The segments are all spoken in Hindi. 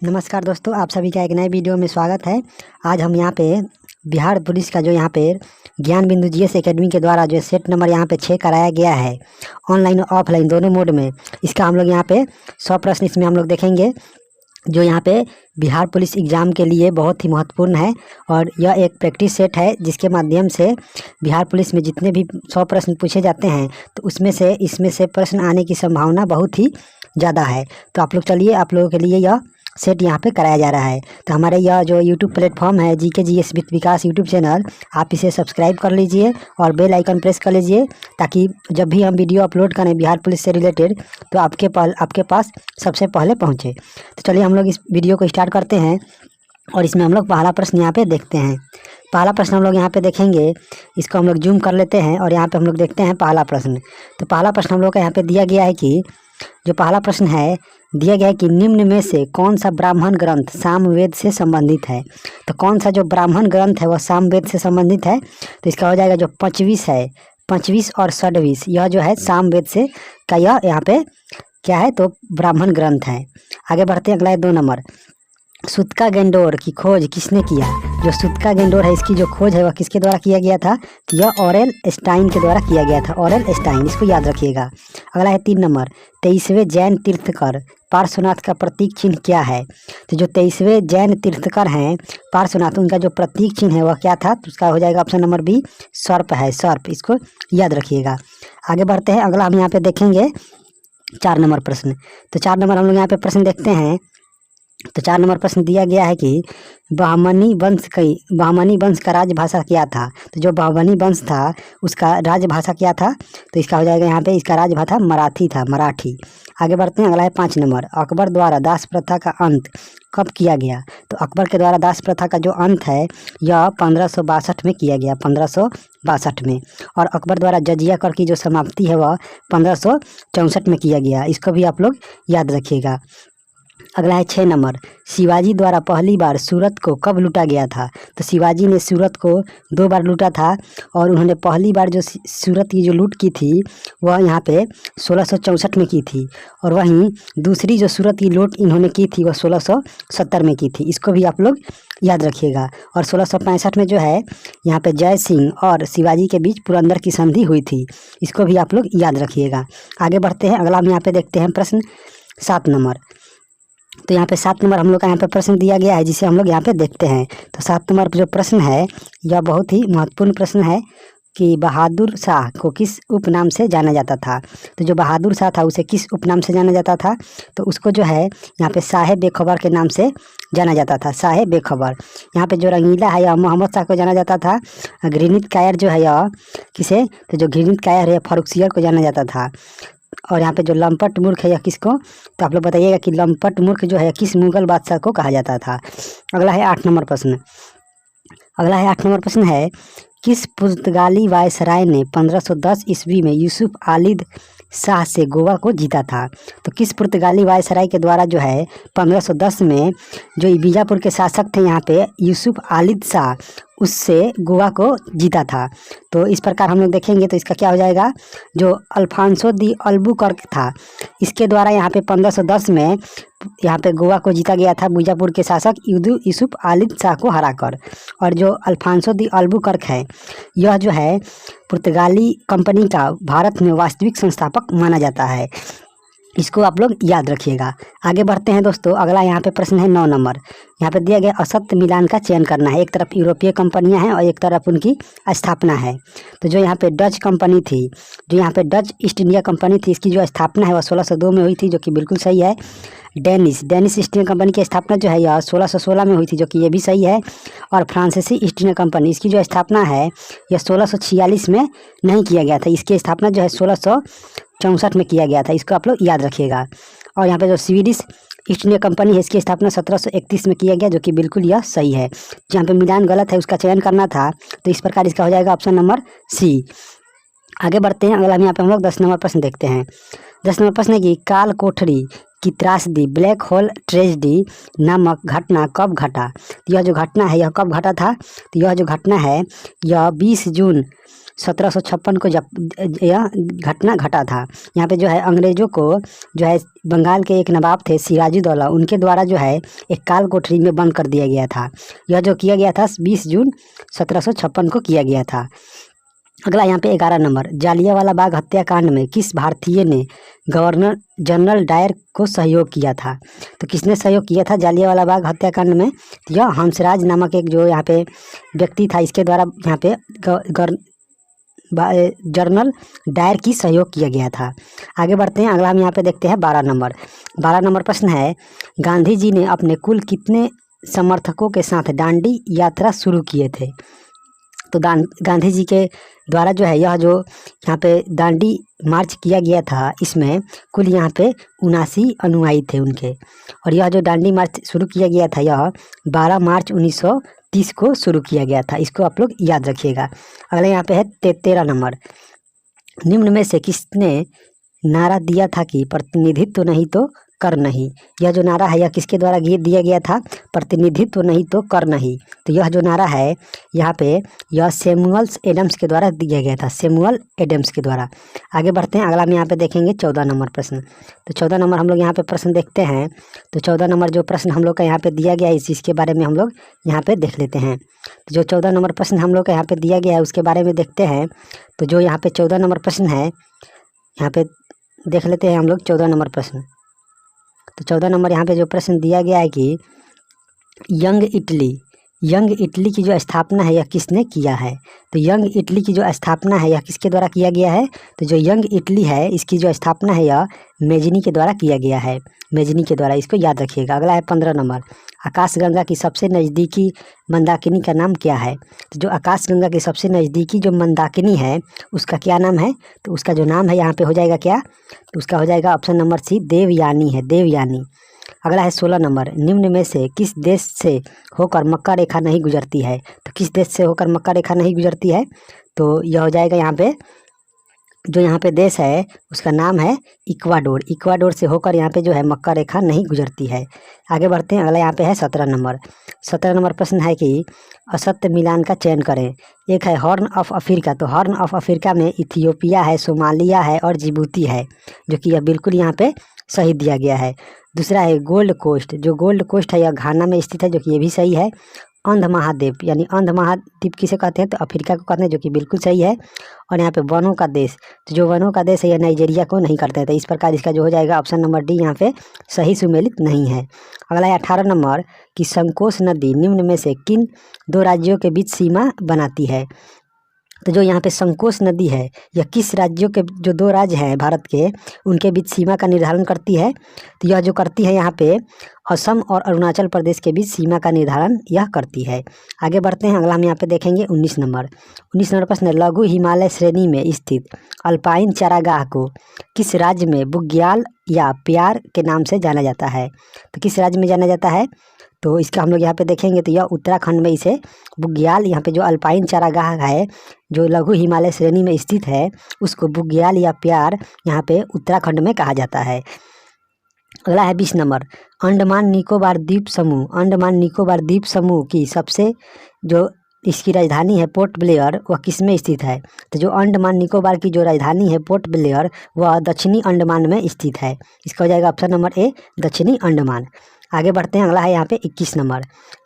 नमस्कार दोस्तों, आप सभी का एक नए वीडियो में स्वागत है। आज हम यहाँ पे बिहार पुलिस का जो यहाँ पे ज्ञान बिंदु जीएस एकेडमी के द्वारा जो सेट नंबर यहाँ पे 6 कराया गया है, ऑनलाइन और ऑफलाइन दोनों मोड में। इसका हम लोग यहाँ पे 100 प्रश्न इसमें हम लोग देखेंगे, जो यहाँ पे बिहार पुलिस एग्ज़ाम के लिए बहुत ही महत्वपूर्ण है। और यह एक प्रैक्टिस सेट है जिसके माध्यम से बिहार पुलिस में जितने भी 100 प्रश्न पूछे जाते हैं, तो इसमें से प्रश्न आने की संभावना बहुत ही ज़्यादा है। तो आप लोग चलिए, आप लोगों के लिए यह सेट यहाँ पे कराया जा रहा है। तो हमारे यह जो यूट्यूब प्लेटफॉर्म है GK GS with Vikas YouTube channel, आप इसे सब्सक्राइब कर लीजिए और बेल आइकन प्रेस कर लीजिए, ताकि जब भी हम वीडियो अपलोड करें बिहार पुलिस से रिलेटेड तो आपके पास सबसे पहले पहुँचे। तो चलिए हम लोग इस वीडियो को स्टार्ट करते हैं और इसमें हम लोग पहला प्रश्न यहाँ पे देखते हैं। पहला प्रश्न हम लोग यहाँ पे देखेंगे, इसको हम लोग जूम कर लेते हैं और यहाँ पे हम लोग देखते हैं पहला प्रश्न। तो पहला प्रश्न हम लोग का यहाँ पे दिया गया है कि जो पहला प्रश्न है दिया गया है कि निम्न में से कौन सा ब्राह्मण ग्रंथ सामवेद से संबंधित है। तो कौन सा जो ब्राह्मण ग्रंथ है वह सामवेद से संबंधित है। तो इसका हो जाएगा जो पंचवीस है, पंचवीस और षड्वीस, यह जो है सामवेद से का यह यहाँ पे क्या है, तो ब्राह्मण ग्रंथ है। आगे बढ़ते हैं, अगला है 2 नंबर। सूतका गैंडोर की खोज किसने किया। जो सूतका गैंडोर है इसकी जो खोज है वह किसके द्वारा किया गया था, तो यह ऑरेल स्टाइन के द्वारा किया गया था, ऑरेल स्टाइन, इसको याद रखिएगा। अगला है 3 नंबर। 23वें जैन तीर्थकर पार्श्वनाथ का प्रतीक चिन्ह क्या है। तो जो 23वें जैन तीर्थकर हैं पार्श्वनाथ, उनका जो प्रतीक चिन्ह है वह क्या था, तो उसका हो जाएगा ऑप्शन नंबर बी, सर्प है, सर्प, इसको याद रखिएगा। आगे बढ़ते हैं, अगला हम यहाँ पे देखेंगे 4 नंबर प्रश्न। तो 4 नंबर हम लोग यहाँ पे प्रश्न देखते हैं। तो 4 नंबर प्रश्न दिया गया है कि बहमनी वंश का राजभाषा क्या था। तो जो बहमनी वंश था उसका राजभाषा क्या था, तो इसका हो जाएगा यहाँ पे, इसका राजभाषा मराठी था, मराठी। आगे बढ़ते हैं, अगला है 5 नंबर। अकबर द्वारा दास प्रथा का अंत कब किया गया। तो अकबर के द्वारा दास प्रथा का जो अंत है यह 1562 में किया गया, 1562 में। और अकबर द्वारा जजिया कर की जो समाप्ति है वह 1564 में किया गया, इसको भी आप लोग याद रखिएगा। अगला है 6 नंबर। शिवाजी द्वारा पहली बार सूरत को कब लूटा गया था। तो शिवाजी ने सूरत को 2 बार लूटा था, और उन्होंने पहली बार जो सूरत की जो लूट की थी वह यहाँ पे 1664 में की थी, और वहीं दूसरी जो सूरत की लूट इन्होंने की थी वह 1670 में की थी, इसको भी आप लोग याद रखिएगा। और 1665 में जो है यहाँ पे जय सिंह और शिवाजी के बीच पुरंदर की संधि हुई थी, इसको भी आप लोग याद रखिएगा। आगे बढ़ते हैं, अगला हम यहाँ पे देखते हैं प्रश्न 7 नंबर। तो यहाँ पे 7 नंबर हम लोग का यहाँ पे प्रश्न दिया गया है, जिसे हम लोग यहाँ पे देखते हैं। तो 7 नंबर जो प्रश्न है यह बहुत ही महत्वपूर्ण प्रश्न है कि बहादुर शाह को किस उपनाम से जाना जाता था। तो जो बहादुर शाह था उसे किस उपनाम से जाना जाता था, तो उसको जो है यहाँ पे शाह बेखबर के नाम से जाना जाता था, शाह बेखबर। यहाँ पे जो रंगीला है यह मोहम्मद शाह को जाना जाता था। घृणित कायर जो है यह किसे, तो जो घृणित कायर है फर्रुखसियर को जाना जाता था। और यहाँ पे जो लंपट मूर्ख है यह किसको, तो आप लोग बताइएगा कि लंपट मूर्ख जो है किस मुगल बादशाह को कहा जाता था। अगला है 8 नंबर प्रश्न। अगला है 8 नंबर प्रश्न है, किस पुर्तगाली वायसराय ने 1510 ईस्वी में यूसुफ आलिद शाह से गोवा को जीता था। तो किस पुर्तगाली वायसराय के द्वारा जो है 1510 में जो बीजापुर के शासक थे यहाँ पे यूसुफ आलिद शाह, उससे गोवा को जीता था। तो इस प्रकार हम लोग देखेंगे, तो इसका क्या हो जाएगा, जो अल्फांसो दी अल्बुकर्क था, इसके द्वारा यहाँ पे 1510 में यहाँ पे गोवा को जीता गया था बीजापुर के शासक यूसुफ आलिद शाह को हराकर। और जो अल्फांसो दी अल्बुकर्क है यह जो है पुर्तगाली कंपनी का भारत में वास्तविक संस्थापक माना जाता है, इसको आप लोग याद रखिएगा। आगे बढ़ते हैं दोस्तों, अगला यहाँ पे प्रश्न है 9 नंबर। यहाँ पे दिया गया असत्य मिलान का चयन करना है। एक तरफ यूरोपीय कंपनियां हैं और एक तरफ उनकी स्थापना है। तो जो यहाँ पे डच कंपनी थी, जो यहाँ पे डच ईस्ट इंडिया कंपनी थी, इसकी जो स्थापना है वह 1602 में हुई थी, जो कि बिल्कुल सही है। डेनिश ईस्ट इंडिया कंपनी की स्थापना जो है यह 1616 में हुई थी, जो कि ये भी सही है। और फ्रांसीसी ईस्ट इंडिया कंपनी, इसकी जो स्थापना है यह 1646 में नहीं किया गया था, इसकी स्थापना जो है 1664 में किया गया था, इसको आप लोग याद रखिएगा। और यहाँ पे जो स्वीडिश ईस्ट इंडिया कंपनी है इसकी स्थापना 1731 में किया गया, जो कि बिल्कुल यह सही है। जहाँ पे मिलान गलत है उसका चयन करना था, तो इस प्रकार इसका हो जाएगा ऑप्शन नंबर सी। आगे बढ़ते हैं, अगला यहाँ पे हम लोग 10 नंबर प्रश्न देखते हैं। 10 नंबर प्रश्न है कि काल कोठरी की त्रासदी ब्लैक होल ट्रेजेडी नामक घटना कब घटा। तो यह जो घटना है यह कब घटा था, तो यह जो घटना है यह 20 जून 1756 को जब यह घटना घटा था। यहाँ पे जो है अंग्रेज़ों को जो है बंगाल के एक नवाब थे सिराजुद्दौला, उनके द्वारा जो है एक काल कोठरी में बंद कर दिया गया था। यह जो किया गया था 20 जून 1756 को किया गया था। अगला यहाँ पे 11 नंबर, जालियांवाला बाग हत्याकांड में किस भारतीय ने गवर्नर जनरल डायर को सहयोग किया था? तो किसने सहयोग किया था जालियांवाला बाग हत्याकांड में? तो यह हंसराज नामक एक जो यहाँ पे व्यक्ति था, इसके द्वारा यहाँ पे जनरल डायर की सहयोग किया गया था। आगे बढ़ते हैं, अगला हम यहाँ पे देखते हैं 12 नंबर। 12 नंबर प्रश्न है, गांधी जी ने अपने कुल कितने समर्थकों के साथ दांडी यात्रा शुरू किए थे? तो गांधी जी के द्वारा जो है यह जो यहाँ पे दांडी मार्च किया गया था, इसमें कुल यहाँ पे 79 अनुयायी थे उनके। और यह जो दांडी मार्च शुरू किया गया था यह 12 मार्च 1930 को शुरू किया गया था। इसको आप लोग याद रखिएगा। अगले यहाँ पे है 13 नंबर, निम्न में से किसने नारा दिया था कि प्रतिनिधित्व नहीं तो कर नहीं? यह जो नारा है यह किसके द्वारा दिया गया था? प्रतिनिधित्व नहीं तो कर नहीं। तो यह जो नारा है यहाँ पे यह सैमुअल एडम्स के द्वारा दिया गया था, सैमुअल एडम्स के द्वारा। आगे बढ़ते हैं, अगला हम यहाँ पे देखेंगे 14 नंबर प्रश्न। तो 14 नंबर हम लोग यहाँ पे प्रश्न देखते हैं। तो 14 नंबर जो प्रश्न हम लोग का यहाँ पे दिया गया है इस चीज़ के बारे में हम लोग यहाँ पे देख लेते हैं। तो जो 14 नंबर प्रश्न हम लोग का यहाँ पे दिया गया है उसके बारे में देखते हैं। तो जो यहाँ पे 14 नंबर प्रश्न है यहाँ पे देख लेते हैं हम लोग 14 नंबर प्रश्न। तो 14 नंबर यहाँ पे जो प्रश्न दिया गया है कि यंग इटली की जो स्थापना है यह किसने किया है? तो यंग इटली की जो स्थापना है यह किसके द्वारा किया गया है? तो जो यंग इटली है इसकी जो स्थापना है यह मेजनी के द्वारा किया गया है, मेजनी के द्वारा। इसको याद रखिएगा। अगला है 15 नंबर, आकाशगंगा की सबसे नज़दीकी मंदाकिनी का नाम क्या है? तो जो आकाशगंगा की सबसे नज़दीकी जो मंदाकिनी है उसका क्या नाम है? तो उसका जो नाम है यहाँ पे हो जाएगा क्या? तो उसका हो जाएगा ऑप्शन नंबर सी, देवयानी है, देवयानी। अगला है 16 नंबर, निम्न में से किस देश से होकर मक्का रेखा नहीं गुजरती है? तो किस देश से होकर मक्का रेखा नहीं गुजरती है? तो यह हो जाएगा यहाँ पे जो यहाँ पे देश है उसका नाम है इक्वाडोर। इक्वाडोर से होकर यहाँ पे जो है मक्का रेखा नहीं गुजरती है। आगे बढ़ते हैं, अगला यहाँ पे है 17 नंबर। 17 नंबर प्रश्न है कि असत्य मिलान का चयन करें। एक है हॉर्न ऑफ अफ्रीका, तो हॉर्न ऑफ अफ्रीका में इथियोपिया है, सोमालिया है और जिबूती है, जो कि यह बिल्कुल यहाँ पे सही दिया गया है। दूसरा है गोल्ड कोस्ट, जो गोल्ड कोस्ट है यह घाना में स्थित है, जो कि ये भी सही है। अंध महाद्वीप यानी अंध महाद्वीप किसे कहते हैं? तो अफ्रीका को कहते हैं, जो कि बिल्कुल सही है। और यहाँ पे वनों का देश, तो जो वनों का देश है यह नाइजीरिया को नहीं करते हैं। तो इस प्रकार इसका जो हो जाएगा ऑप्शन नंबर डी यहाँ पे सही सुमेलित नहीं है। अगला है 18 नंबर कि संकोच नदी निम्न में से किन 2 राज्यों के बीच सीमा बनाती है? तो जो यहाँ पे संकोच नदी है यह किस राज्यों के जो 2 राज्य हैं भारत के उनके बीच सीमा का निर्धारण करती है? तो यह जो करती है यहाँ पे असम और अरुणाचल प्रदेश के बीच सीमा का निर्धारण यह करती है। आगे बढ़ते हैं, अगला हम यहाँ पे देखेंगे 19 नंबर। 19 नंबर प्रश्न, लघु हिमालय श्रेणी में स्थित अल्पाइन चारागाह को किस राज्य में बुग्याल या प्यार के नाम से जाना जाता है? तो किस राज्य में जाना जाता है? तो इसका हम लोग यहाँ पे देखेंगे तो यह उत्तराखंड में इसे बुग्याल, यहाँ पे जो अल्पाइन चारागाह है जो लघु हिमालय श्रेणी में स्थित है उसको बुग्याल या प्यार यहाँ पे उत्तराखंड में कहा जाता है। अगला है 20 नंबर, अंडमान निकोबार द्वीप समूह, अंडमान निकोबार द्वीप समूह की सबसे जो इसकी राजधानी है पोर्ट ब्लेयर वह किस में स्थित है? तो जो अंडमान निकोबार की जो राजधानी है पोर्ट ब्लेयर वह दक्षिणी अंडमान में स्थित है। इसका हो जाएगा ऑप्शन नंबर ए, दक्षिणी अंडमान। आगे बढ़ते हैं, अगला है यहाँ पे 21 नंबर,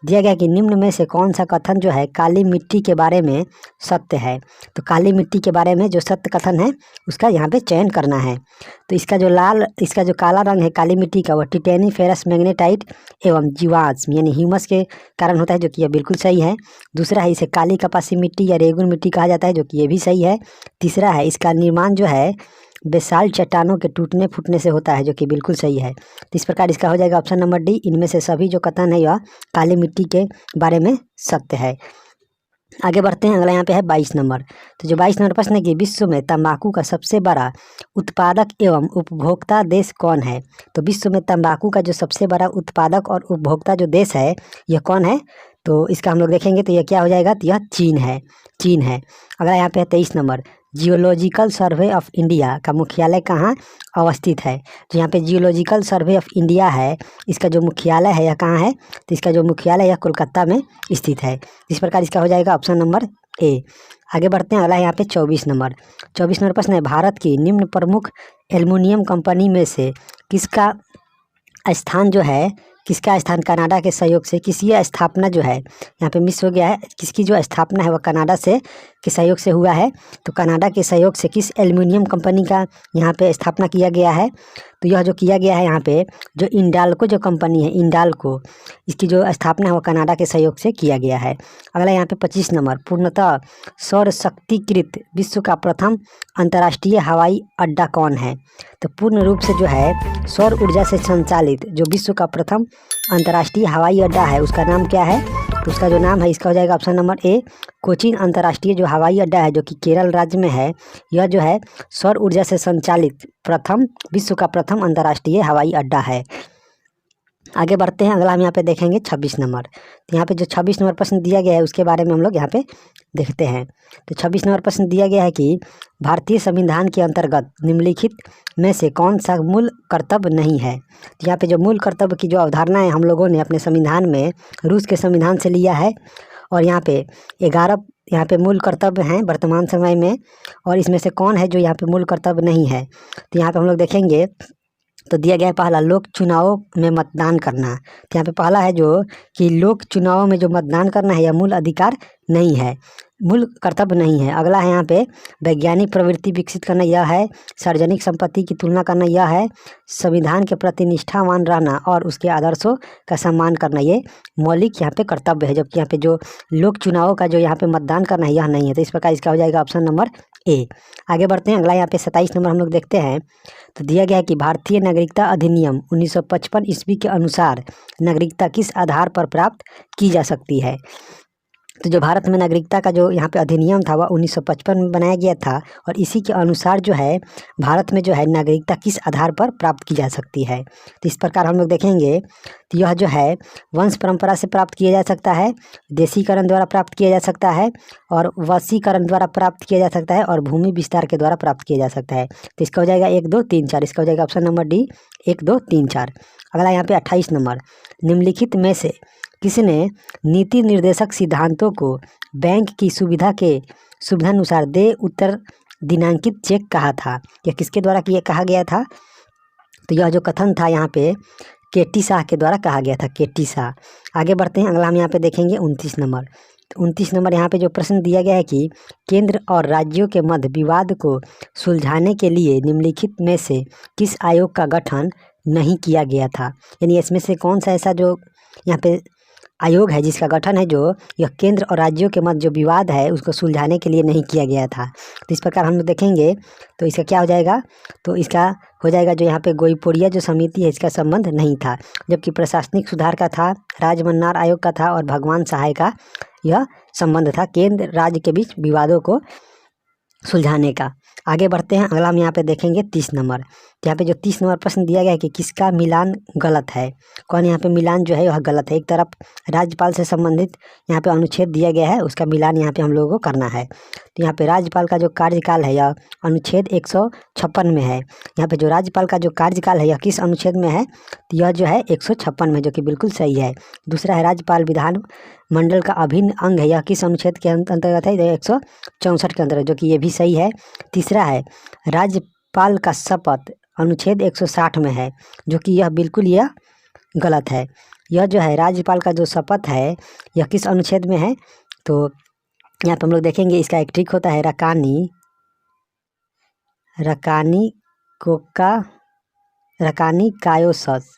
दिया गया कि निम्न में से कौन सा कथन जो है काली मिट्टी के बारे में सत्य है? तो काली मिट्टी के बारे में जो सत्य कथन है उसका यहाँ पे चयन करना है। तो इसका जो काला रंग है काली मिट्टी का वह टिटेनी फेरस मैग्नेटाइट एवं जीवाश्म यानी ह्यूमस के कारण होता है, जो कि यह बिल्कुल सही है। दूसरा है इसे काली कपासी मिट्टी या रेगुन मिट्टी कहा जाता है, जो कि ये भी सही है। तीसरा है इसका निर्माण जो है बेसाल्ट चट्टानों के टूटने फूटने से होता है, जो कि बिल्कुल सही है। तो इस प्रकार इसका हो जाएगा ऑप्शन नंबर डी, इनमें से सभी जो कथन है यह काली मिट्टी के बारे में सत्य है। आगे बढ़ते हैं, अगला यहाँ पे है 22 नंबर। तो जो 22 नंबर प्रश्न है कि विश्व में तंबाकू का सबसे बड़ा उत्पादक एवं उपभोक्ता देश कौन है? तो विश्व में तंबाकू का जो सबसे बड़ा उत्पादक और उपभोक्ता जो देश है यह कौन है? तो इसका हम लोग देखेंगे तो यह क्या हो जाएगा? तो यह चीन है, चीन है। अगला यहाँ पे है 23 number, geological survey of India का मुख्यालय कहाँ अवस्थित है? तो यहाँ पे जियोलॉजिकल सर्वे ऑफ इंडिया है, इसका जो मुख्यालय है यह कहाँ है? तो इसका जो मुख्यालय है यह कोलकाता में स्थित है। इस प्रकार इसका हो जाएगा ऑप्शन नंबर ए। आगे बढ़ते हैं, अगला यहाँ पे 24 नंबर प्रश्न है, भारत की निम्न प्रमुख एल्युमिनियम कंपनी में से किसका स्थान कनाडा के सहयोग से, किसी स्थापना जो है यहाँ पे मिस हो गया है, किसकी जो स्थापना है वह कनाडा से के सहयोग से हुआ है। तो कनाडा के सहयोग से किस एल्युमिनियम कंपनी का यहाँ पे स्थापना किया गया है? तो यह जो किया गया है यहाँ पे जो इंडाल्को जो कंपनी है, इंडाल्को, इसकी जो स्थापना है वह कनाडा के सहयोग से किया गया है। अगला यहाँ पे 25 नंबर, पूर्णतः सौर शक्तिकृत विश्व का प्रथम अंतर्राष्ट्रीय हवाई अड्डा कौन है? तो पूर्ण रूप से जो है सौर ऊर्जा से संचालित जो विश्व का प्रथम अंतर्राष्ट्रीय हवाई अड्डा है उसका नाम क्या है? तो उसका जो नाम है इसका हो जाएगा ऑप्शन नंबर ए, कोचीन अंतर्राष्ट्रीय जो हवाई अड्डा है जो कि केरल राज्य में है। यह जो है सौर ऊर्जा से संचालित विश्व का प्रथम अंतर्राष्ट्रीय हवाई अड्डा है। आगे बढ़ते हैं, अगला हम यहाँ पे देखेंगे 26 नंबर। तो यहाँ पे जो 26 नंबर प्रश्न दिया गया है उसके बारे में हम लोग यहाँ पे देखते हैं। तो 26 नंबर प्रश्न दिया गया है कि भारतीय संविधान के अंतर्गत निम्नलिखित में से कौन सा मूल कर्तव्य नहीं है? तो यहाँ पे जो मूल कर्तव्य की जो अवधारणा है हम लोगों ने अपने संविधान में रूस के संविधान से लिया है, और यहाँ पे 11 यहाँ पे मूल कर्तव्य हैं वर्तमान समय में, और इसमें से कौन है जो यहाँ पे मूल कर्तव्य नहीं है? तो यहाँ पे हम लोग देखेंगे तो दिया गया है पहला, लोक चुनावों में मतदान करना। तो यहाँ पे पहला है जो कि लोक चुनावों में जो मतदान करना है यह मूल अधिकार नहीं है, मूल कर्तव्य नहीं है। अगला है यहाँ पे वैज्ञानिक प्रवृत्ति विकसित करना, यह है। सार्वजनिक संपत्ति की तुलना करना, यह है। संविधान के प्रति निष्ठावान रहना और उसके आदर्शों का सम्मान करना, ये मौलिक यहाँ पे कर्तव्य है। जबकि यहाँ पे जो लोक चुनावों का जो यहाँ पे मतदान करना है यह नहीं है। तो इस प्रकार इसका हो जाएगा ऑप्शन नंबर ए। आगे बढ़ते हैं, अगला यहाँ पे 27 नंबर हम लोग देखते हैं। तो दिया गया है कि भारतीय नागरिकता अधिनियम 1955 ईस्वी के अनुसार नागरिकता किस आधार पर प्राप्त की जा सकती है? तो जो भारत में नागरिकता का जो यहाँ पे अधिनियम था वह 1955 में बनाया गया था, और इसी के अनुसार जो है भारत में जो है नागरिकता किस आधार पर प्राप्त की जा सकती है? तो इस प्रकार हम लोग देखेंगे तो यह जो है वंश परंपरा से प्राप्त किया जा सकता है, देशीकरण द्वारा प्राप्त किया जा सकता है, और वशीकरण द्वारा प्राप्त किया जा सकता है, और भूमि विस्तार के द्वारा प्राप्त किया जा सकता है। तो इसका हो जाएगा 1 2 3 4, इसका हो जाएगा ऑप्शन नंबर डी 1 2 3 4। अगला यहाँ पे 28 नंबर, निम्नलिखित में से किसने नीति निर्देशक सिद्धांतों को बैंक की सुविधानुसार दे उत्तर दिनांकित चेक कहा था? यह किसके द्वारा कहा गया था? तो यह जो कथन था यहाँ पे केटी शाह के द्वारा कहा गया था, केटी शाह। आगे बढ़ते हैं, अगला हम यहाँ पे देखेंगे 29 नंबर। तो 29 नंबर यहाँ पे जो प्रश्न दिया गया है कि केंद्र और राज्यों के मध्य विवाद को सुलझाने के लिए निम्नलिखित में से किस आयोग का गठन नहीं किया गया था? यानी इसमें से कौन सा ऐसा जो यहाँ पे आयोग है जिसका गठन है जो यह केंद्र और राज्यों के मध्य जो विवाद है उसको सुलझाने के लिए नहीं किया गया था? तो इस प्रकार हम लोग देखेंगे तो इसका क्या हो जाएगा? तो इसका हो जाएगा जो यहाँ पे गोईपोड़िया जो समिति है इसका संबंध नहीं था, जबकि प्रशासनिक सुधार का था, राजमन्नार आयोग का था, और भगवान सहाय का यह संबंध था केंद्र राज्य के बीच विवादों को सुलझाने का। आगे बढ़ते हैं, अगला हम यहाँ पे देखेंगे 30 नंबर। तो यहाँ पे जो 30 नंबर प्रश्न दिया गया है कि किसका मिलान गलत है? कौन यहाँ पे मिलान जो है वह गलत है? एक तरफ राज्यपाल से संबंधित यहाँ पे अनुच्छेद दिया गया है, उसका मिलान यहाँ पे हम लोगों को करना है। तो यहाँ पे राज्यपाल का जो कार्यकाल है यह अनुच्छेद 156 में है। यहाँ पे जो राज्यपाल का जो कार्यकाल है यह किस अनुच्छेद में है? तो यह जो है 156 में, जो कि बिल्कुल सही है। दूसरा है राज्यपाल विधान मंडल का अभिन्न अंग है, यह किस अनुच्छेद के अंतर्गत है? 164 के अंतर्गत, जो कि ये भी सही है। तीसरा है राज्यपाल का शपथ अनुच्छेद 160 में है, जो कि यह बिल्कुल यह गलत है। यह जो है राज्यपाल का जो शपथ है यह किस अनुच्छेद में है? तो यहाँ पर हम लोग देखेंगे इसका एक ट्रिक होता है, रकानी कायोसस।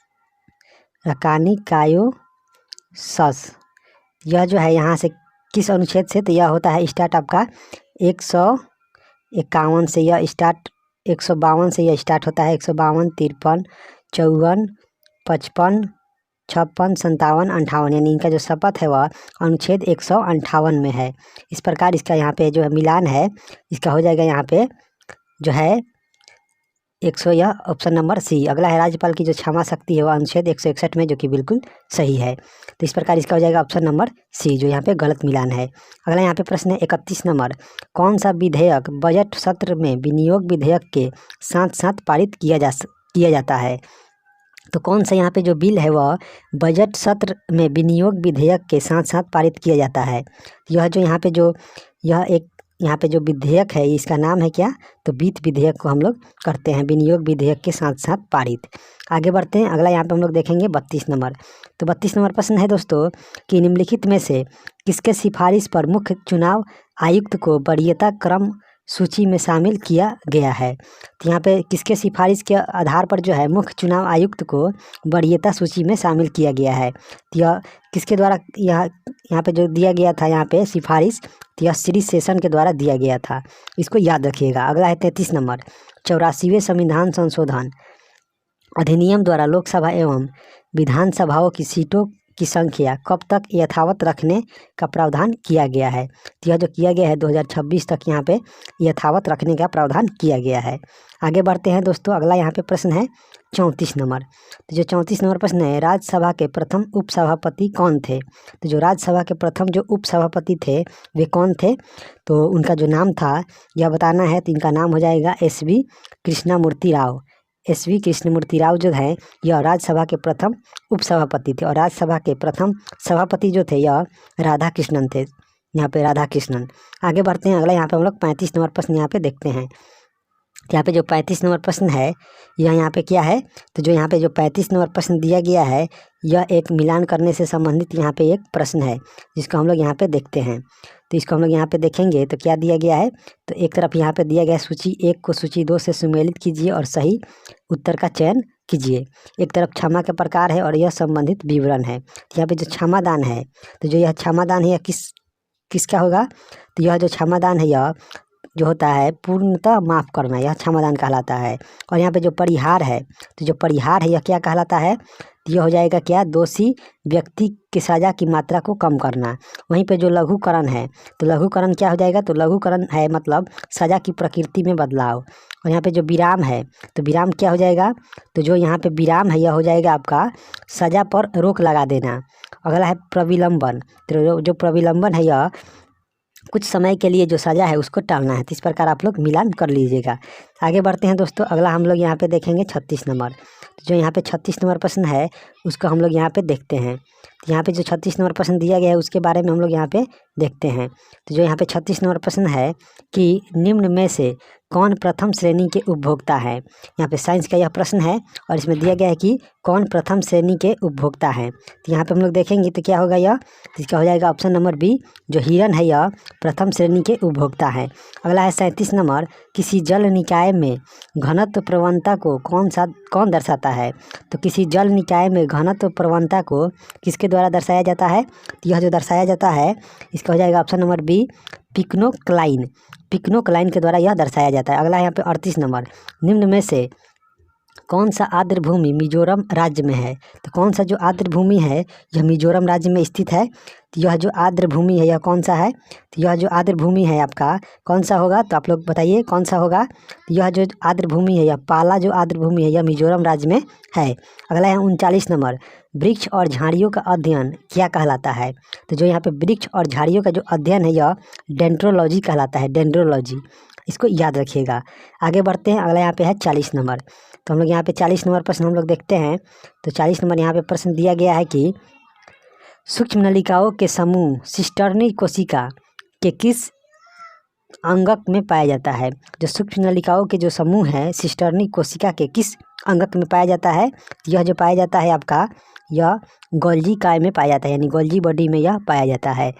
यह जो है यहाँ से किस अनुच्छेद से? तो यह होता है स्टार्ट आपका 151 से, यह स्टार्ट 152 से यह स्टार्ट होता है। 152, 53, 54, 55, 56, 57, 58, यानी इनका जो शपथ है वह अनुच्छेद 158 में है। इस प्रकार इसका यहाँ पे जो है मिलान है इसका हो जाएगा यहाँ पे जो है 100 या ऑप्शन नंबर सी। अगला है राज्यपाल की जो क्षमा शक्ति है वह अनुच्छेद 161 में, जो कि बिल्कुल सही है। तो इस प्रकार इसका हो जाएगा ऑप्शन नंबर सी, जो यहाँ पे गलत मिलान है। अगला यहाँ पे प्रश्न है 31 नंबर, कौन सा विधेयक बजट सत्र में विनियोग विधेयक के साथ साथ पारित किया जाता है। तो कौन सा यहाँ पे जो बिल है वह बजट सत्र में विनियोग विधेयक के साथ साथ पारित किया जाता है। यह जो यहाँ पे जो यहाँ पे जो विधेयक है इसका नाम है क्या, तो वित्त विधेयक को हम लोग करते हैं विनियोग विधेयक के साथ साथ पारित। आगे बढ़ते हैं। अगला यहाँ पे हम लोग देखेंगे 32 नंबर। तो 32 नंबर प्रश्न है दोस्तों कि निम्नलिखित में से किसके सिफारिश पर मुख्य चुनाव आयुक्त को वरीयता क्रम सूची में शामिल किया गया है। तो यहाँ पे किसके सिफारिश के आधार पर जो है मुख्य चुनाव आयुक्त को वरीयता सूची में शामिल किया गया है। तो यह किसके द्वारा यहाँ पे जो दिया गया था यहाँ पे सिफारिश, तो यह श्री शेषन के द्वारा दिया गया था, इसको याद रखिएगा। अगला है 33 नंबर, 84वें संविधान संशोधन अधिनियम द्वारा लोकसभा एवं विधानसभाओं की सीटों की संख्या कब तक यथावत रखने का प्रावधान किया गया है। तो यह जो किया गया है 2026 तक यहाँ पे यथावत रखने का प्रावधान किया गया है। आगे बढ़ते हैं दोस्तों। अगला यहाँ पे प्रश्न है 34 नंबर। तो जो 34 नंबर प्रश्न है, राज्यसभा के प्रथम उपसभापति कौन थे। तो जो राज्यसभा के प्रथम जो उपसभापति थे वे कौन थे, तो उनका जो नाम था यह बताना है। तो इनका नाम हो जाएगा SV कृष्णमूर्ति राव। SV कृष्णमूर्ति राव जो है यह राज्यसभा के प्रथम उपसभापति थे, और राज्यसभा के प्रथम सभापति जो थे यह राधा कृष्णन थे, यहाँ पे राधा कृष्णन। आगे बढ़ते हैं। अगला यहाँ पे हम लोग 35 नंबर प्रश्न यहाँ पे देखते हैं। तो यहाँ पे जो 35 नंबर प्रश्न है यह यहाँ पे क्या है, तो जो यहाँ पे जो 35 नंबर प्रश्न दिया गया है यह एक मिलान करने से संबंधित यहाँ पे एक प्रश्न है, जिसको हम लोग यहाँ पे देखते हैं। तो इसको हम लोग यहाँ पे देखेंगे तो क्या दिया गया है, तो एक तरफ यहाँ पे दिया गया सूची 1 को सूची 2 से सुमेलित कीजिए और सही उत्तर का चयन कीजिए। एक तरफ क्षमा के प्रकार है और यह संबंधित विवरण है। तो यहाँ पे जो क्षमादान है, तो जो यह क्षमादान है यह किसका होगा, तो यह जो क्षमादान है यह जो होता है पूर्णतः माफ़ करना, यह क्षमादान कहलाता है। और यहाँ पे जो परिहार है, तो जो परिहार है यह क्या कहलाता है, तो यह हो जाएगा क्या, दोषी व्यक्ति की सज़ा की मात्रा को कम करना। वहीं पे जो लघुकरण है, तो लघुकरण क्या हो जाएगा, तो लघुकरण है मतलब सज़ा की प्रकृति में बदलाव। और यहाँ पे जो विराम है, तो विराम क्या हो जाएगा, तो जो यहाँ पे विराम है यह हो जाएगा आपका सज़ा पर रोक लगा देना। अगला है प्रविलंबन। तो जो प्रविलंबन है यह कुछ समय के लिए जो सज़ा है उसको टालना है। तो इस प्रकार आप लोग मिलान कर लीजिएगा। आगे बढ़ते हैं दोस्तों। अगला हम लोग यहाँ पे देखेंगे 36 नंबर। तो जो यहाँ पे 36 नंबर प्रश्न है उसको हम लोग यहाँ पे देखते हैं। तो यहाँ पे जो 36 नंबर प्रश्न दिया गया है उसके बारे में हम लोग यहाँ पे देखते हैं। तो जो यहाँ पे 36 नंबर प्रश्न है कि निम्न में से कौन प्रथम श्रेणी के उपभोक्ता है। यहाँ पे साइंस का यह प्रश्न है और इसमें दिया गया है कि कौन प्रथम श्रेणी के उपभोक्ता है। तो यहाँ पे हम लोग देखेंगे तो क्या होगा यह, तो इसका हो जाएगा ऑप्शन नंबर बी, जो हिरन है यह प्रथम श्रेणी के उपभोक्ता है। अगला है 37 नंबर, किसी जल निकाय में घनत्व प्रवणता को कौन दर्शाता है। तो किसी जल निकाय में घनत्व प्रवणता को किसके द्वारा दर्शाया जाता है, तो यह जो दर्शाया जाता है इसका हो जाएगा ऑप्शन नंबर बी, पिक्नोक्लाइन के द्वारा यह दर्शाया जाता है। अगला यहाँ पे 38 नंबर, निम्न में से कौन सा आर्द्र भूमि मिजोरम राज्य में है। तो कौन सा जो आर्द्र भूमि है यह मिजोरम राज्य में स्थित है। तो यह जो आर्द्र भूमि है यह कौन सा है, तो यह जो आर्द्र भूमि है आपका कौन सा होगा, तो आप लोग बताइए कौन सा होगा। तो यह जो आर्द्र भूमि है, यह पाला जो आर्द्र भूमि है यह मिजोरम राज्य में है। अगला है 39 नंबर, वृक्ष और झाड़ियों का अध्ययन क्या कहलाता है। तो जो यहाँ पे वृक्ष और झाड़ियों का जो अध्ययन है यह डेंड्रोलॉजी कहलाता है, डेंड्रोलॉजी, इसको याद रखिएगा। आगे बढ़ते हैं। अगला यहाँ पे है 40 नंबर। तो हम लोग यहाँ पे 40 नंबर प्रश्न हम लोग देखते हैं। तो 40 नंबर यहाँ पे प्रश्न दिया गया है कि सूक्ष्म नलिकाओं के समूह सिस्टर्नी कोशिका के किस अंगक में पाया जाता है। जो सूक्ष्म नलिकाओं के जो समूह है सिस्टर्नी कोशिका के किस अंगक में पाया जाता है, यह जो पाया जाता है आपका यह गोल्जी काय में पाया जाता है, यानी गोल्जी बॉडी में यह पाया जाता है।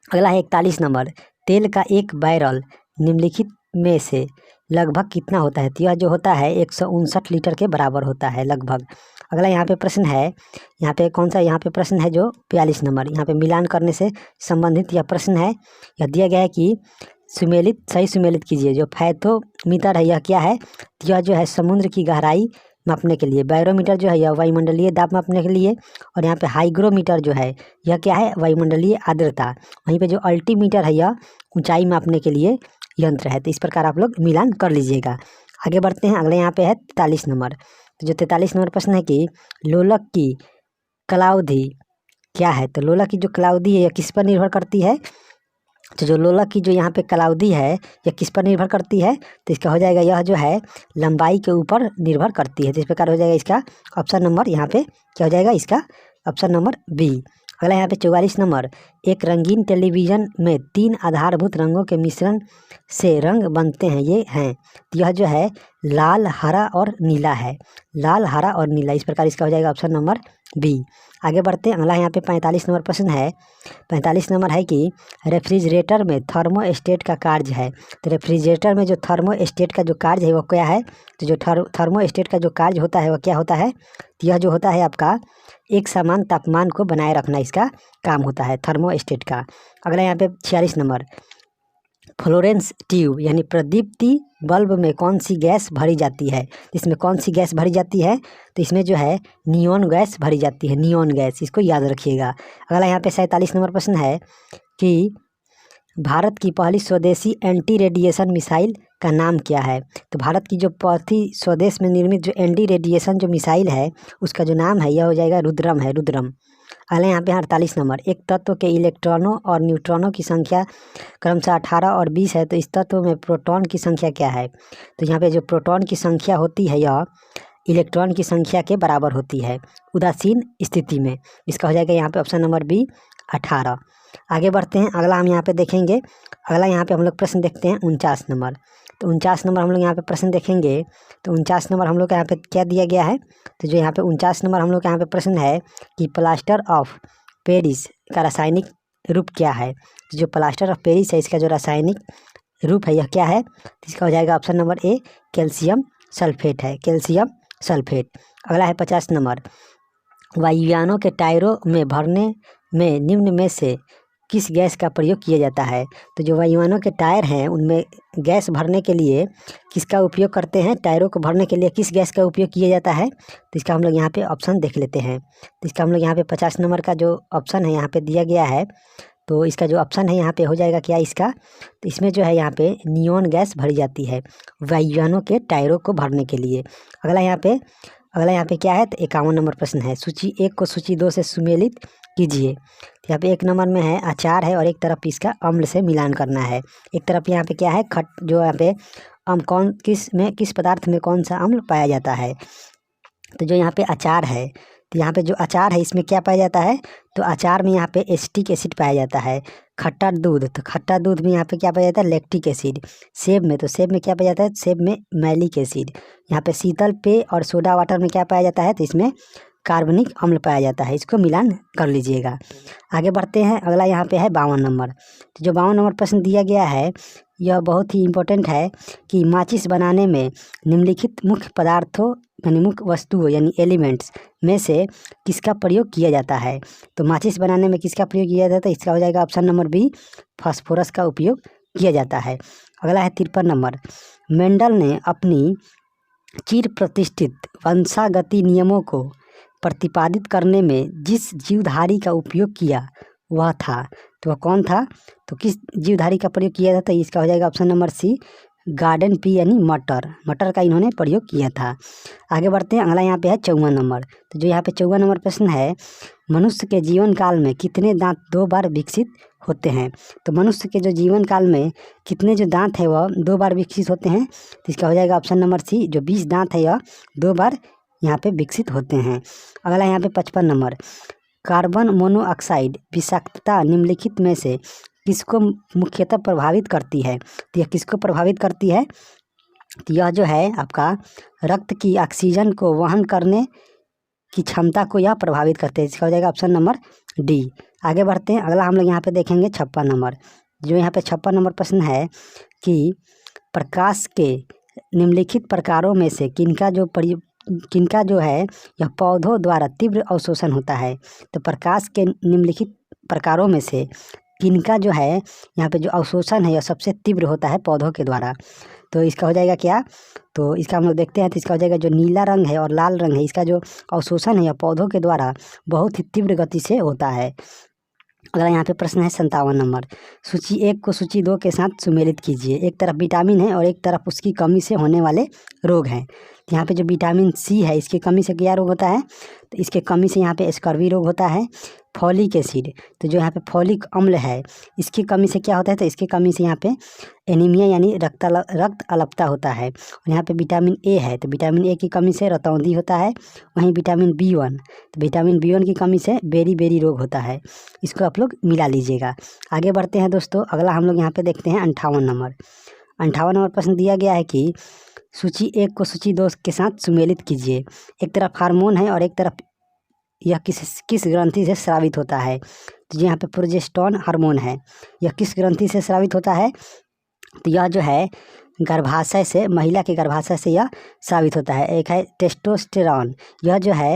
अगला है 41 नंबर, तेल का एक बैरल निम्नलिखित में से लगभग कितना होता है। तो यह जो होता है 159 लीटर के बराबर होता है लगभग। अगला यहाँ पे प्रश्न है, यहाँ पे कौन सा यहाँ पे प्रश्न है जो 42 नंबर, यहाँ पे मिलान करने से संबंधित यह प्रश्न है। यह दिया गया है कि सही सुमेलित कीजिए। जो फैथोमीटर है यह क्या है, तो यह जो है समुद्र की गहराई मापने के लिए, बैरोमीटर जो है यह वायुमंडलीय दाब मापने के लिए, और यहाँ पे हाइग्रोमीटर जो है यह क्या है, वायुमंडलीय आर्द्रता। वहीं पे जो अल्टीमीटर है यह ऊंचाई मापने के लिए यंत्र है। तो इस प्रकार आप लोग मिलान कर लीजिएगा। आगे बढ़ते हैं, अगले यहाँ पे है 43 नंबर। तो जो 43 नंबर प्रश्न है कि लोलक की कलावधि क्या है। तो लोलक की जो कलावधि है यह किस पर निर्भर करती है। तो जो लोलक की जो यहाँ पे कलावधि है यह किस पर निर्भर करती है। तो इसका हो जाएगा यह जो है लंबाई के ऊपर निर्भर करती है। तो इस प्रकार हो जाएगा इसका ऑप्शन नंबर यहाँ पे क्या हो जाएगा, इसका ऑप्शन नंबर बी। अगला यहाँ पे 44 नंबर, एक रंगीन टेलीविज़न में 3 आधारभूत रंगों के मिश्रण से रंग बनते हैं, ये हैं। तो यह जो है लाल, हरा और नीला है, लाल, हरा और नीला। इस प्रकार इसका हो जाएगा ऑप्शन नंबर बी। आगे बढ़ते हैं, अगला यहाँ पे 45 नंबर प्रश्न है। 45 नंबर है कि रेफ्रिजरेटर में थर्मोस्टेट का कार्य है। तो रेफ्रिजरेटर में जो थर्मोस्टेट का जो कार्य है वो क्या है। तो जो थर्मोस्टेट का जो कार्य होता है वह क्या होता है। तो यह जो होता है आपका एक समान तापमान को बनाए रखना, इसका काम होता है थर्मोस्टेट का। अगला यहाँ पे 46 नंबर, फ्लोरेंस ट्यूब यानी प्रदीप्ति बल्ब में कौन सी गैस भरी जाती है। इसमें कौन सी गैस भरी जाती है। तो इसमें जो है नियॉन गैस भरी जाती है, नियॉन गैस, इसको याद रखिएगा। अगला यहाँ पे 47 नंबर प्रश्न है कि भारत की पहली स्वदेशी एंटी रेडिएशन मिसाइल का नाम क्या है। तो भारत की जो पहली स्वदेश में निर्मित जो एंटी रेडिएशन जो मिसाइल है उसका जो नाम है यह हो जाएगा रुद्रम है, रुद्रम। अगले यहाँ पे 48 नंबर, एक तत्व के इलेक्ट्रॉनों और न्यूट्रॉनों की संख्या क्रमशः 18 और 20 है। तो इस तत्व में प्रोटॉन की संख्या क्या है। तो यहाँ पे जो प्रोटॉन की संख्या होती है यह इलेक्ट्रॉन की संख्या के बराबर होती है उदासीन स्थिति में। इसका हो जाएगा यहाँ पे ऑप्शन नंबर बी 18। आगे बढ़ते हैं, अगला हम यहाँ पे देखेंगे, अगला यहाँ पे हम लोग प्रश्न देखते हैं 49 नंबर। तो 49 नंबर हम लोग यहाँ पे प्रश्न देखेंगे। तो 49 नंबर हम लोग यहाँ पे क्या दिया गया है। तो जो यहाँ पे 49 नंबर हम लोग यहाँ पे प्रश्न है कि प्लास्टर ऑफ पेरिस का रासायनिक रूप क्या है। तो जो प्लास्टर ऑफ पेरिस है इसका जो रासायनिक रूप है यह क्या है। तो इसका हो जाएगा option number A calcium sulphate है, कैल्शियम सल्फेट। अगला है 50 नंबर, वायुयानों के टायरों में भरने में निम्न में से किस गैस का प्रयोग किया जाता है। तो जो वायुयानों के टायर हैं उनमें गैस भरने के लिए किसका उपयोग करते हैं, टायरों को भरने के लिए किस गैस का उपयोग किया जाता है। तो इसका हम लोग यहाँ पे ऑप्शन देख लेते हैं। तो इसका हम लोग यहाँ पे 50 नंबर का जो ऑप्शन है यहाँ पे दिया गया है। तो इसका जो ऑप्शन है यहाँ पे हो जाएगा क्या इसका। तो इसमें जो है यहाँ पे नियॉन गैस भरी जाती है वायुयानों के टायरों को भरने के लिए। अगला यहाँ पे क्या है। तो 51 नंबर प्रश्न है, सूची 1 को सूची 2 से सुमेलित कीजिए। तो यहाँ पे 1 नंबर में है अचार है और एक तरफ इसका अम्ल से मिलान करना है। एक तरफ यहाँ पे क्या है खट, जो यहाँ पे किस पदार्थ में कौन सा अम्ल पाया जाता है। तो जो यहाँ पे अचार है, तो यहाँ पे जो अचार है इसमें क्या पाया जाता है। तो अचार में यहाँ पे एसिटिक एसिड पाया जाता है। खट्टा दूध, तो खट्टा दूध में यहाँ पे क्या पाया जाता है, लैक्टिक एसिड। सेब में, तो सेब में क्या पाया जाता है, सेब में मैलिक एसिड। यहाँ पे शीतल पेय और सोडा वाटर में क्या पाया जाता है, तो इसमें कार्बनिक अम्ल पाया जाता है। इसको मिलान कर लीजिएगा। आगे बढ़ते हैं, अगला यहाँ पे है 52 नंबर। तो जो 52 नंबर प्रश्न दिया गया है यह बहुत ही इम्पोर्टेंट है कि माचिस बनाने में निम्नलिखित मुख्य पदार्थों यानी मुख्य वस्तुओं यानी एलिमेंट्स में से किसका प्रयोग किया जाता है। तो माचिस बनाने में किसका प्रयोग किया जाता है। इसका हो जाएगा ऑप्शन नंबर बी फास्फोरस का उपयोग किया जाता है। अगला है 53 नंबर, मेंडल ने अपनी चिर प्रतिष्ठित वंशागति नियमों को प्रतिपादित करने में जिस जीवधारी का उपयोग किया वह था। तो वह कौन था। तो किस जीवधारी का प्रयोग किया था। इसका हो जाएगा option number C garden pea यानी मटर का इन्होंने प्रयोग किया था। आगे बढ़ते हैं, अगला यहाँ पे है 54 नंबर। तो जो यहाँ पे 54 नंबर प्रश्न है, मनुष्य के जीवन काल में कितने दांत 2 बार विकसित होते हैं। तो मनुष्य के जो जीवन काल में कितने जो दांत है वह 2 बार विकसित होते हैं। तो इसका हो जाएगा ऑप्शन नंबर सी, जो 20 दांत है यह 2 बार यहाँ पे विकसित होते हैं। अगला यहाँ पे 55 नंबर, कार्बन मोनोऑक्साइड विषाक्तता निम्नलिखित में से किसको मुख्यतः प्रभावित करती है। तो यह किसको प्रभावित करती है। तो यह जो है आपका रक्त की ऑक्सीजन को वहन करने की क्षमता को यह प्रभावित करते हैं। इसका हो जाएगा ऑप्शन नंबर डी। आगे बढ़ते हैं, अगला हम लोग यहाँ पे देखेंगे 56 नंबर। जो यहाँ पे 56 नंबर प्रश्न है कि प्रकाश के निम्नलिखित प्रकारों में से किनका जो है यह पौधों द्वारा तीव्र अवशोषण होता है। तो प्रकाश के निम्नलिखित प्रकारों में से किनका जो है यहाँ पे जो अवशोषण है यह सबसे तीव्र होता है पौधों के द्वारा। तो इसका हो जाएगा क्या। तो इसका हम लोग देखते हैं। तो इसका हो जाएगा जो नीला रंग है और लाल रंग है, इसका जो अवशोषण है यह पौधों के द्वारा बहुत ही तीव्र गति से होता है। अगला यहाँ पे प्रश्न है 57 नंबर, सूची 1 को सूची 2 के साथ सुमेलित कीजिए। एक तरफ विटामिन है और एक तरफ उसकी कमी से होने वाले रोग हैं। तो यहाँ पे जो विटामिन सी है इसकी कमी से क्या रोग होता है, तो इसके कमी से यहाँ पे स्कर्वी रोग होता है। फॉलिक एसिड, तो जो यहाँ पे फॉलिक अम्ल है इसकी कमी से क्या होता है, तो इसकी कमी से यहाँ पे एनीमिया यानी रक्त अल्पता होता है। और यहाँ पे विटामिन ए है, तो विटामिन ए की कमी से रतौंधी होता है। वहीं विटामिन B1, तो विटामिन B1 की कमी से बेरी रोग होता है। इसको आप लोग मिला लीजिएगा। आगे बढ़ते हैं दोस्तों, अगला हम लोग यहाँ पे देखते हैं 58 नंबर। 58 नंबर प्रश्न दिया गया है कि सूची 1 को सूची 2 के साथ सुमेलित कीजिए। एक तरफ हार्मोन है और एक तरफ यह किस ग्रंथि से स्रावित होता है। तो यहाँ पे प्रोजेस्टेरोन हार्मोन है, यह किस ग्रंथि से स्रावित होता है, तो यह जो है गर्भाशय से, महिला के गर्भाशय से यह स्रावित होता है। एक है टेस्टोस्टेरॉन, यह जो है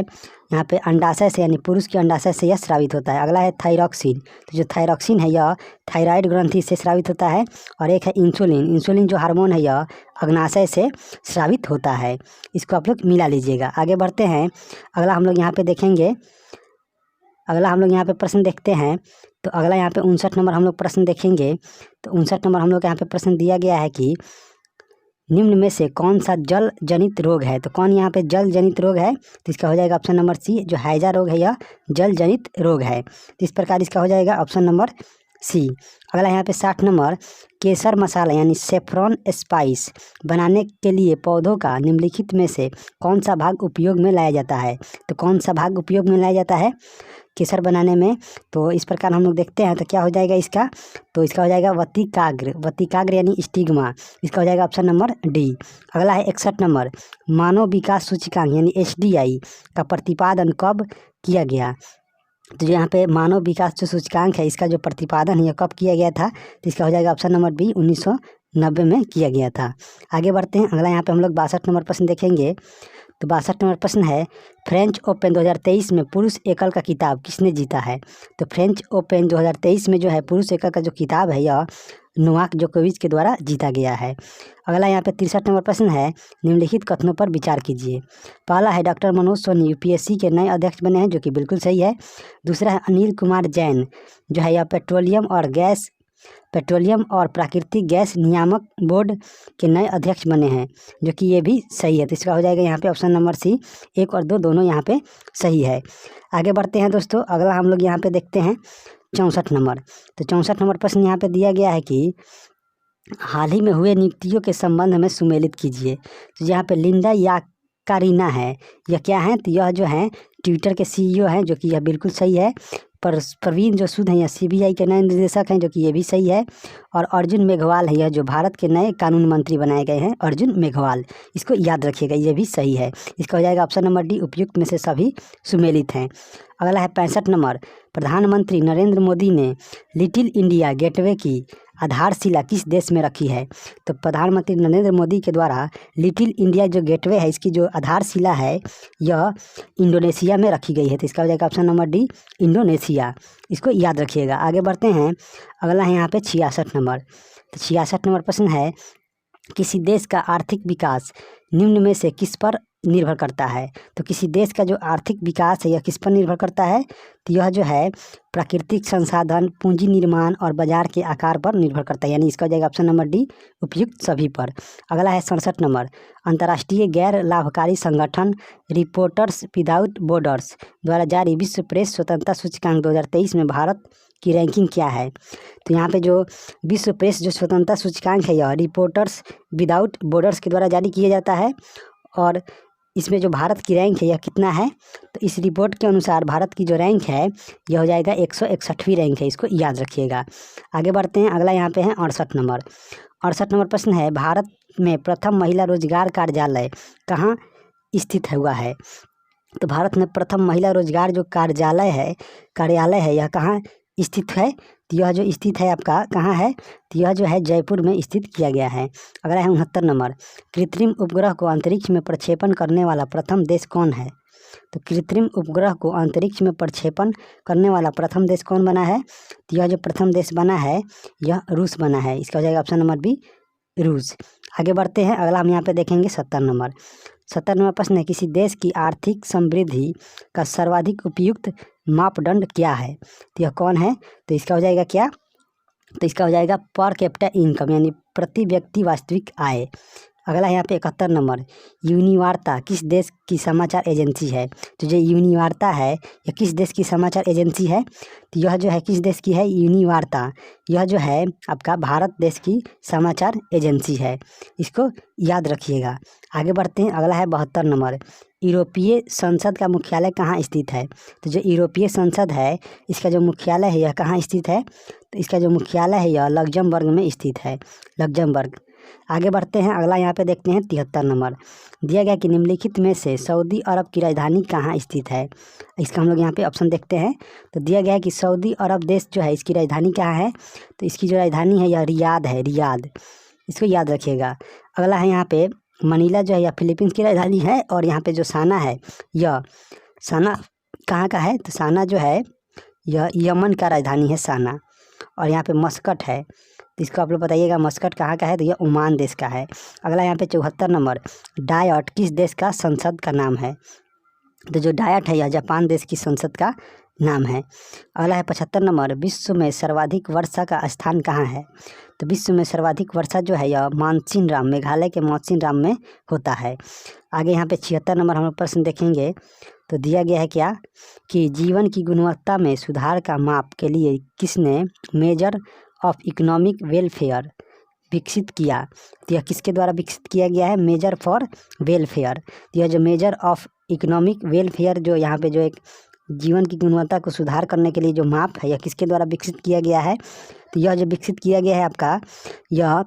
यहाँ पे अंडाशय से यानी पुरुष के अंडाशय से यह स्रावित होता है। अगला है थायरॉक्सिन, तो जो थायरॉक्सिन है यह थायराइड ग्रंथि से स्रावित होता है। और एक है इंसुलिन जो हार्मोन है यह अग्नाशय से स्रावित होता है। इसको आप लोग मिला लीजिएगा। आगे बढ़ते हैं, अगला हम लोग यहाँ पे देखेंगे, अगला हम लोग यहाँ पे प्रश्न देखते हैं। तो अगला यहाँ पे 59 नंबर हम लोग प्रश्न देखेंगे। तो 59 नंबर हम लोग यहाँ पे प्रश्न दिया गया है कि निम्न में से कौन सा जल जनित रोग है। तो कौन यहाँ पे जल जनित रोग है, तो इसका हो जाएगा ऑप्शन नंबर सी, जो हैजा रोग है यह जल जनित रोग है। तो इस प्रकार इसका हो जाएगा ऑप्शन नंबर सी। अगला यहाँ पे 60 नंबर, केसर मसाला यानी सेफ्रॉन स्पाइस बनाने के लिए पौधों का निम्नलिखित में से कौन सा भाग उपयोग में लाया जाता है। तो कौन सा भाग उपयोग में लाया जाता है केसर बनाने में, तो इस प्रकार हम लोग देखते हैं। तो क्या हो जाएगा इसका, तो इसका हो जाएगा वतिकाग्र यानी स्टिग्मा। इसका हो जाएगा ऑप्शन नंबर डी। अगला है 61 नंबर, मानव विकास सूचकांक यानी HDI का प्रतिपादन कब किया गया। तो जो यहाँ पे मानव विकास जो सूचकांक है इसका जो प्रतिपादन है यह कब किया गया था, तो इसका हो जाएगा ऑप्शन नंबर बी, 1990 में किया गया था। आगे बढ़ते हैं, अगला यहाँ पे हम लोग 62 नंबर प्रश्न देखेंगे। तो 62 नंबर प्रश्न है, फ्रेंच ओपन 2023 में पुरुष एकल का खिताब किसने जीता है। तो फ्रेंच ओपन 2023 में जो है पुरुष एकल का जो खिताब है यह नोवाक जोकोविच के द्वारा जीता गया है। अगला यहाँ पे 63 नंबर प्रश्न है, निम्नलिखित कथनों पर विचार कीजिए। पहला है डॉक्टर मनोज सोनी UPSC के नए अध्यक्ष बने हैं, जो कि बिल्कुल सही है। दूसरा है अनिल कुमार जैन जो है यह पेट्रोलियम और प्राकृतिक गैस नियामक बोर्ड के नए अध्यक्ष बने हैं, जो कि ये भी सही है। तो इसका हो जाएगा यहाँ पे ऑप्शन नंबर सी, 1 और 2 दोनों यहाँ पे सही है। आगे बढ़ते हैं दोस्तों, अगला हम लोग यहाँ पे देखते हैं 64 नंबर। तो 64 नंबर प्रश्न यहाँ पे दिया गया है कि हाल ही में हुए नियुक्तियों के संबंध में सुमेलित कीजिए। तो यहाँ पे लिंडा याकारिना है, यह क्या है, तो यह जो है ट्विटर के CEO हैं, जो कि यह बिल्कुल सही है। प्रवीण जो सूद हैं यह CBI के नए निदेशक हैं, जो कि ये भी सही है। और अर्जुन मेघवाल है यह जो भारत के नए कानून मंत्री बनाए गए हैं, अर्जुन मेघवाल, इसको याद रखिएगा, ये भी सही है। इसका हो जाएगा ऑप्शन नंबर डी, उपयुक्त में से सभी सुमेलित हैं। अगला है 65 नंबर, प्रधानमंत्री नरेंद्र मोदी ने लिटिल इंडिया गेटवे की आधारशिला किस देश में रखी है। तो प्रधानमंत्री नरेंद्र मोदी के द्वारा लिटिल इंडिया जो गेटवे है इसकी जो आधारशिला है यह इंडोनेशिया में रखी गई है। तो इसका हो जाएगा ऑप्शन नंबर डी, इंडोनेशिया, इसको याद रखिएगा। आगे बढ़ते हैं, अगला है यहाँ पे 66 नंबर। तो 66 नंबर प्रश्न है, किसी देश का आर्थिक विकास निम्न में से किस पर निर्भर करता है। तो किसी देश का जो आर्थिक विकास है यह किस पर निर्भर करता है, तो यह जो है प्राकृतिक संसाधन, पूंजी निर्माण और बाजार के आकार पर निर्भर करता है, यानी इसका हो जाएगा ऑप्शन नंबर डी, उपयुक्त सभी पर। अगला है 67 नंबर, अंतर्राष्ट्रीय गैर लाभकारी संगठन रिपोर्टर्स विदाउट बॉर्डर्स द्वारा जारी विश्व प्रेस स्वतंत्रता सूचकांक 2023 में भारत की रैंकिंग क्या है। तो यहाँ पे जो विश्व प्रेस जो स्वतंत्रता सूचकांक है यह रिपोर्टर्स विदाउट बॉर्डर्स के द्वारा जारी किया जाता है, और इसमें जो भारत की रैंक है यह कितना है, तो इस रिपोर्ट के अनुसार भारत की जो रैंक है यह हो जाएगा 161वीं रैंक है, इसको याद रखिएगा। आगे बढ़ते हैं, अगला यहाँ पे है 68 नंबर। 68 नंबर प्रश्न है, भारत में प्रथम महिला रोजगार कार्यालय कहाँ स्थित हुआ है। तो भारत में प्रथम महिला रोजगार जो कार्यालय है यह कहाँ स्थित है, तो यह जो स्थित है आपका कहाँ है, तो यह जो है जयपुर में स्थित किया गया है। अगला है 69 नंबर, कृत्रिम उपग्रह को अंतरिक्ष में प्रक्षेपण करने वाला प्रथम देश कौन है। तो कृत्रिम उपग्रह को अंतरिक्ष में प्रक्षेपण करने वाला प्रथम देश कौन बना है, तो यह जो प्रथम देश बना है यह रूस बना है, इसका हो जाएगा ऑप्शन नंबर बी, रूस। आगे बढ़ते हैं, अगला हम यहाँ पे देखेंगे 70 नंबर। 70 नंबर प्रश्न है, किसी देश की आर्थिक समृद्धि का सर्वाधिक उपयुक्त मापदंड क्या है? तो यह कौन है? तो इसका हो जाएगा क्या? तो इसका हो जाएगा पर कैपिटा इनकम, यानी प्रति व्यक्ति वास्तविक आय। अगला है यहाँ पे 71 नंबर, यूनिवार्ता किस देश की समाचार एजेंसी है? तो जो यूनिवार्ता है यह किस देश की समाचार एजेंसी है? तो यह जो है किस देश की है? यूनिवार्ता यह जो है आपका भारत देश की समाचार एजेंसी है, इसको याद रखिएगा। आगे बढ़ते हैं, अगला है 72 नंबर, यूरोपीय संसद का मुख्यालय कहाँ स्थित है? तो जो यूरोपीय संसद है इसका जो मुख्यालय है यह कहाँ स्थित है? तो इसका जो मुख्यालय है यह लग्जमबर्ग में स्थित है, लग्जमबर्ग। आगे बढ़ते हैं, अगला यहाँ पे देखते हैं 73 नंबर, दिया गया कि निम्नलिखित में से सऊदी अरब की राजधानी कहाँ स्थित है? इसका हम लोग यहाँ पे ऑप्शन देखते हैं। तो दिया गया है कि सऊदी अरब देश जो है इसकी राजधानी कहाँ है? तो इसकी जो राजधानी है यह रियाद है, रियाद, इसको याद रखिएगा। अगला है यहाँ पे मनीला जो है यह फिलीपींस की राजधानी है, और यहाँ पे जो साना है यह साना कहाँ का है? तो साना जो है यह यमन का राजधानी है साना। और यहाँ पे मस्कट है, तो इसको आप लोग बताइएगा मस्कट कहाँ का है? तो यह ओमान देश का है। अगला यहाँ पे 74 नंबर, डायट किस देश का संसद का नाम है? तो जो डायट है यह जापान देश की संसद का नाम है। अगला है 75 नंबर, विश्व में सर्वाधिक वर्षा का स्थान कहाँ है? तो विश्व में सर्वाधिक वर्षा जो है यह मानसीनराम, मेघालय के मानसीनराम में होता है। आगे यहाँ पे 76 नंबर हम लोग प्रश्न देखेंगे। तो दिया गया है क्या कि जीवन की गुणवत्ता में सुधार का माप के लिए किसने मेजर ऑफ इकोनॉमिक वेलफेयर विकसित किया? तो यह किसके द्वारा विकसित किया गया है? Major for welfare. तो यह जो मेजर ऑफ इकोनॉमिक वेलफेयर जो यहाँ पे जो एक जीवन की गुणवत्ता को सुधार करने के लिए जो माप है यह किसके द्वारा विकसित किया गया है? तो यह जो विकसित किया गया है आपका यह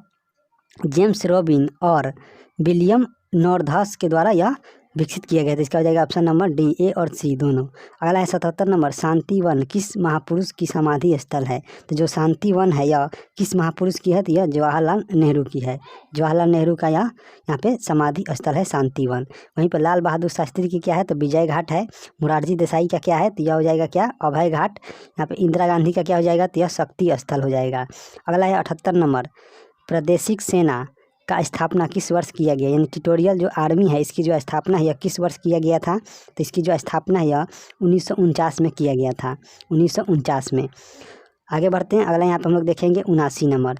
जेम्स रॉबिन और विलियम नॉर्धस के द्वारा यह विकसित किया गया था। इसका हो जाएगा ऑप्शन नंबर डी, ए और सी दोनों। अगला है 77 नंबर, शांति वन किस महापुरुष की समाधि स्थल है? तो जो शांति वन है यह किस महापुरुष की है? तो यह जवाहरलाल नेहरू की है, जवाहरलाल नेहरू का यहाँ पे समाधि स्थल है शांति वन। वहीं पर लाल बहादुर शास्त्री की क्या है? तो विजय घाट है। मुरारजी देसाई का क्या है? तो यह हो जाएगा क्या? अभय घाट। यहाँ पे इंदिरा गांधी का क्या हो जाएगा? तो यह शक्ति स्थल हो जाएगा। अगला है 78 नंबर, प्रादेशिक सेना का स्थापना किस वर्ष किया गया? यानी ट्यूटोरियल जो आर्मी है इसकी जो स्थापना है यह किस वर्ष किया गया था? तो इसकी जो स्थापना है यह 1949 में किया गया था, 1949 में। आगे बढ़ते हैं, अगला यहाँ पे हम लोग देखेंगे 79 नंबर।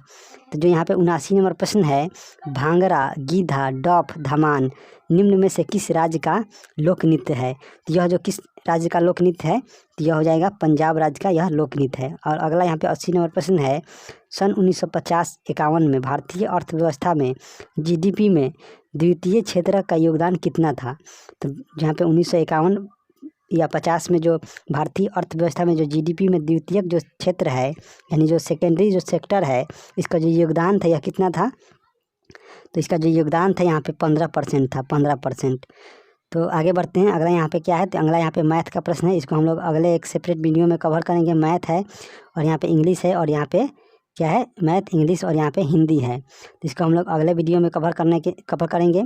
तो जो यहाँ पे 79 नंबर प्रश्न है, भांगड़ा, गीधा, डॉफ, धमान निम्न में से किस राज्य का लोक नृत्य है? तो यह जो किस राज्य का लोक नृत्य है? तो यह हो जाएगा पंजाब राज्य का यह लोक नृत्य है। और अगला यहाँ पे 80 नंबर प्रश्न है, सन 1950-51 में भारतीय अर्थव्यवस्था में जीडीपी में द्वितीय क्षेत्र का योगदान कितना था? तो जहाँ पे 1951 या 50 में जो भारतीय अर्थव्यवस्था में जो जीडीपी में द्वितीयक जो क्षेत्र है यानी जो सेकेंडरी जो सेक्टर है इसका जो योगदान था यह कितना था? तो इसका जो योगदान था यहाँ पे 15% था, 15%। तो आगे बढ़ते हैं, अगला यहाँ पे क्या है? तो अगला यहाँ पे मैथ का प्रश्न है, इसको हम लोग अगले एक सेपरेट वीडियो में कवर करेंगे। मैथ है और यहाँ पे इंग्लिश है, और यहाँ पे क्या है? मैथ, इंग्लिश और यहाँ पे हिंदी है। तो इसको हम लोग अगले वीडियो में कवर करेंगे।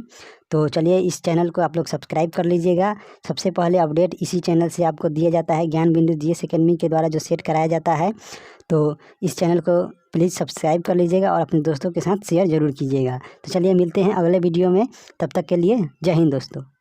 तो चलिए इस चैनल को आप लोग सब्सक्राइब कर लीजिएगा। सबसे पहले अपडेट इसी चैनल से आपको दिया जाता है, ज्ञान बिंदु जीएस एकेडमी के द्वारा जो सेट कराया जाता है। तो इस चैनल को प्लीज़ सब्सक्राइब कर लीजिएगा और अपने दोस्तों के साथ शेयर ज़रूर कीजिएगा। तो चलिए मिलते हैं अगले वीडियो में, तब तक के लिए जय हिंद दोस्तों।